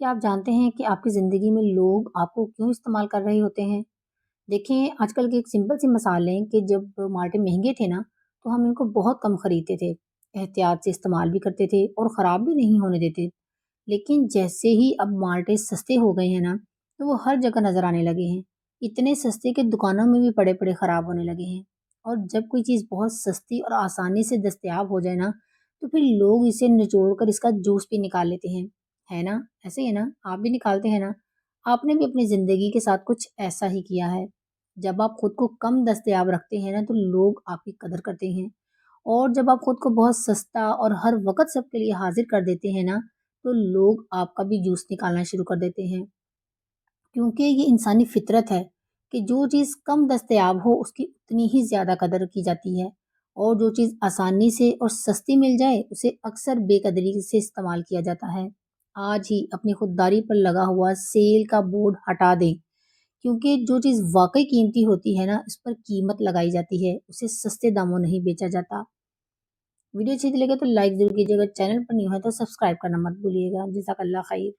क्या आप जानते हैं कि आपकी ज़िंदगी में लोग आपको क्यों इस्तेमाल कर रहे होते हैं? देखें, आजकल की एक सिंपल सी मिसाल लें कि जब माल्टे महँगे थे ना, तो हम इनको बहुत कम खरीदते थे, एहतियात से इस्तेमाल भी करते थे और ख़राब भी नहीं होने देते। लेकिन जैसे ही अब माल्टे सस्ते हो गए हैं ना, तो वो हर जगह नज़र आने लगे हैं। इतने सस्ते कि दुकानों में भी पड़े-पड़े ख़राब होने लगे हैं। और जब कोई चीज़ बहुत सस्ती और आसानी से दस्तयाब हो जाए ना, तो फिर लोग इसे निचोड़ कर इसका जूस भी निकाल लेते हैं। है ना? ऐसे ही है ना? आप भी निकालते हैं ना? आपने भी अपनी ज़िंदगी के साथ कुछ ऐसा ही किया है। जब आप खुद को कम दस्तयाब रखते हैं ना, तो लोग आपकी कदर करते हैं। और जब आप खुद को बहुत सस्ता और हर वक़्त सबके लिए हाज़िर कर देते हैं ना, तो लोग आपका भी जूस निकालना शुरू कर देते हैं। क्योंकि ये इंसानी फितरत है कि जो चीज़ कम दस्तयाब हो उसकी उतनी ही ज़्यादा कदर की जाती है, और जो चीज़ आसानी से और सस्ती मिल जाए उसे अक्सर बेकदरी से इस्तेमाल किया जाता है। आज ही अपनी खुददारी पर लगा हुआ सेल का बोर्ड हटा दें, क्योंकि जो चीज़ वाक़ई कीमती होती है ना, उस पर कीमत लगाई जाती है, उसे सस्ते दामों नहीं बेचा जाता। वीडियो अच्छी लगे तो लाइक ज़रूर कीजिएगा, चैनल पर न्यू है तो सब्सक्राइब करना मत भूलिएगा। जज़ाकल्लाह खैर।